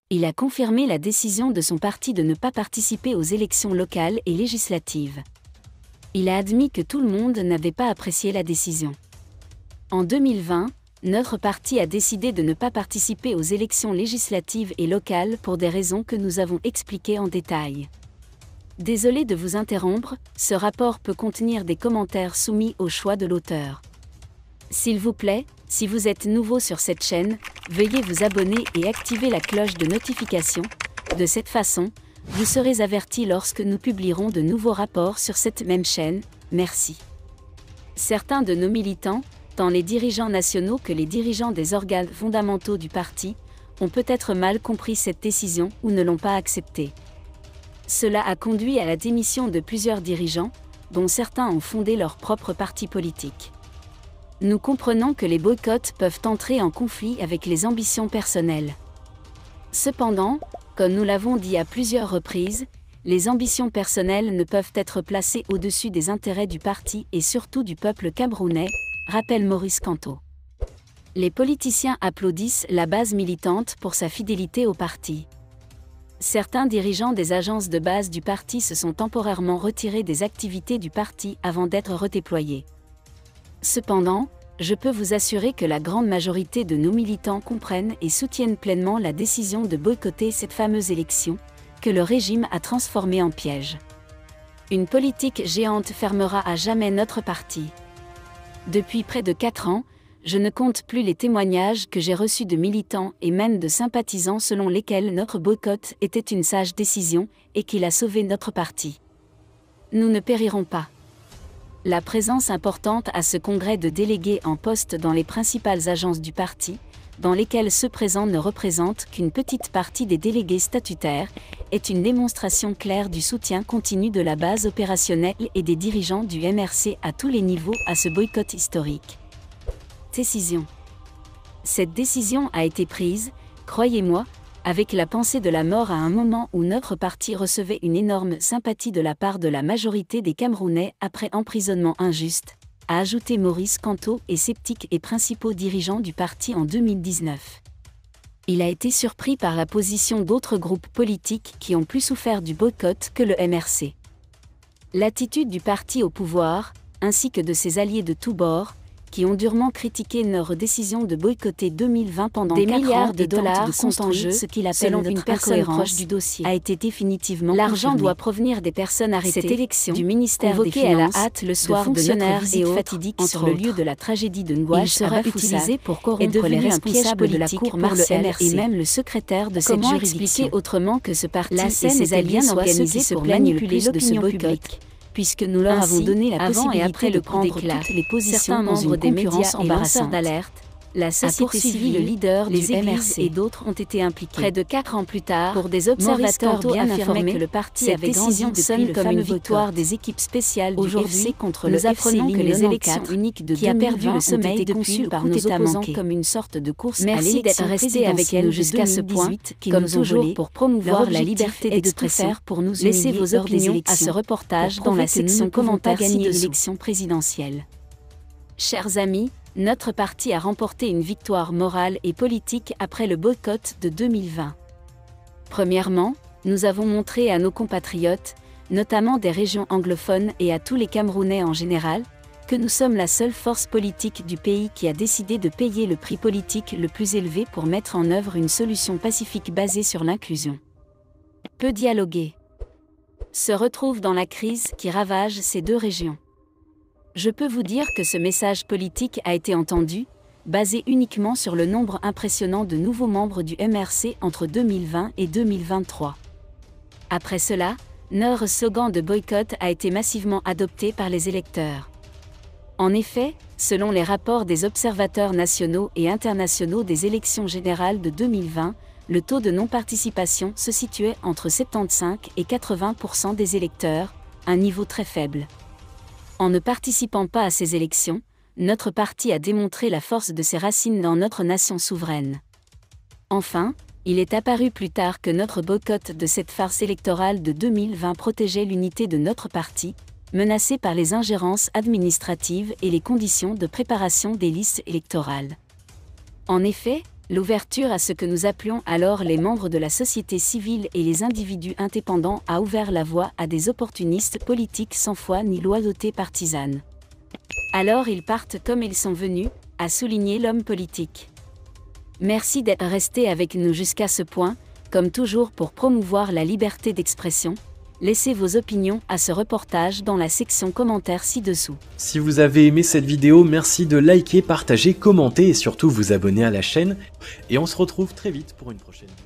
Il a confirmé la décision de son parti de ne pas participer aux élections locales et législatives. Il a admis que tout le monde n'avait pas apprécié la décision. En 2020, notre parti a décidé de ne pas participer aux élections législatives et locales pour des raisons que nous avons expliquées en détail. Désolé de vous interrompre, ce rapport peut contenir des commentaires soumis au choix de l'auteur. S'il vous plaît, si vous êtes nouveau sur cette chaîne, veuillez vous abonner et activer la cloche de notification. De cette façon, vous serez averti lorsque nous publierons de nouveaux rapports sur cette même chaîne. Merci. Certains de nos militants, tant les dirigeants nationaux que les dirigeants des organes fondamentaux du parti, ont peut-être mal compris cette décision ou ne l'ont pas acceptée. Cela a conduit à la démission de plusieurs dirigeants, dont certains ont fondé leur propre parti politique. Nous comprenons que les boycotts peuvent entrer en conflit avec les ambitions personnelles. Cependant, comme nous l'avons dit à plusieurs reprises, les ambitions personnelles ne peuvent être placées au-dessus des intérêts du parti et surtout du peuple camerounais, rappelle Maurice Kamto. Les politiciens applaudissent la base militante pour sa fidélité au parti. Certains dirigeants des agences de base du parti se sont temporairement retirés des activités du parti avant d'être redéployés. Cependant, je peux vous assurer que la grande majorité de nos militants comprennent et soutiennent pleinement la décision de boycotter cette fameuse élection, que le régime a transformée en piège. Une politique géante fermera à jamais notre parti. Depuis près de 4 ans, je ne compte plus les témoignages que j'ai reçus de militants et même de sympathisants selon lesquels notre boycott était une sage décision et qu'il a sauvé notre parti. Nous ne périrons pas. La présence importante à ce congrès de délégués en poste dans les principales agences du parti, dans lesquelles ceux présents ne représentent qu'une petite partie des délégués statutaires, est une démonstration claire du soutien continu de la base opérationnelle et des dirigeants du MRC à tous les niveaux à ce boycott historique. Décision. Cette décision a été prise, croyez-moi, avec la pensée de la mort à un moment où notre parti recevait une énorme sympathie de la part de la majorité des Camerounais après emprisonnement injuste, a ajouté Maurice Kamto et sceptiques et principaux dirigeants du parti en 2019. Il a été surpris par la position d'autres groupes politiques qui ont plus souffert du boycott que le MRC. L'attitude du parti au pouvoir, ainsi que de ses alliés de tous bords, qui ont durement critiqué leur décision de boycotter 2020 pendant des milliards de dollars sont en jeu, ce qu'il appelle selon une personne proche du dossier, a été définitivement l'argent doit provenir des personnes arrêtées. Cette élection du ministère des Finances, à la hâte le soir de notre visite fatidique sur le lieu de la tragédie de Ngouache sera utilisé pour corrompre les responsables de la cour martiale et même le secrétaire de cette juridiction. Expliquer autrement que ce parti et ses alliés soient ceux qui se plaignent le plus de ce boycott, puisque nous leur avons donné la possibilité de prendre toutes les positions dans une concurrence embarrassante d'alerte. La société civile, le leader les églises et d'autres ont été impliqués. Près de 4 ans plus tard, pour des observateurs bien informés que le parti avait décision sonne comme une victoire des équipes spéciales du FC contre le FC que les élections uniques de 2020 qui a perdu le sommeil depuis par nos opposants comme une sorte de course à l'élection d'être resté avec elle jusqu'à ce point, comme toujours pour promouvoir la liberté d'expression pour nous laisser vos opinions à ce reportage dans la section commentaires gagner l'élection présidentielle. Chers amis, notre parti a remporté une victoire morale et politique après le boycott de 2020. Premièrement, nous avons montré à nos compatriotes, notamment des régions anglophones et à tous les Camerounais en général, que nous sommes la seule force politique du pays qui a décidé de payer le prix politique le plus élevé pour mettre en œuvre une solution pacifique basée sur l'inclusion. Peu dialoguer. Se retrouve dans la crise qui ravage ces deux régions. Je peux vous dire que ce message politique a été entendu, basé uniquement sur le nombre impressionnant de nouveaux membres du MRC entre 2020 et 2023. Après cela, notre slogan de boycott a été massivement adopté par les électeurs. En effet, selon les rapports des observateurs nationaux et internationaux des élections générales de 2020, le taux de non-participation se situait entre 75 et 80% des électeurs, un niveau très faible. En ne participant pas à ces élections, notre parti a démontré la force de ses racines dans notre nation souveraine. Enfin, il est apparu plus tard que notre boycott de cette farce électorale de 2020 protégeait l'unité de notre parti, menacée par les ingérences administratives et les conditions de préparation des listes électorales. En effet, L'ouverture à ce que nous appelions alors les membres de la société civile et les individus indépendants a ouvert la voie à des opportunistes politiques sans foi ni loyauté partisane. Alors ils partent comme ils sont venus, a souligné l'homme politique. Merci d'être resté avec nous jusqu'à ce point, comme toujours pour promouvoir la liberté d'expression. Laissez vos opinions à ce reportage dans la section commentaires ci-dessous. Si vous avez aimé cette vidéo, merci de liker, partager, commenter et surtout vous abonner à la chaîne. Et on se retrouve très vite pour une prochaine vidéo.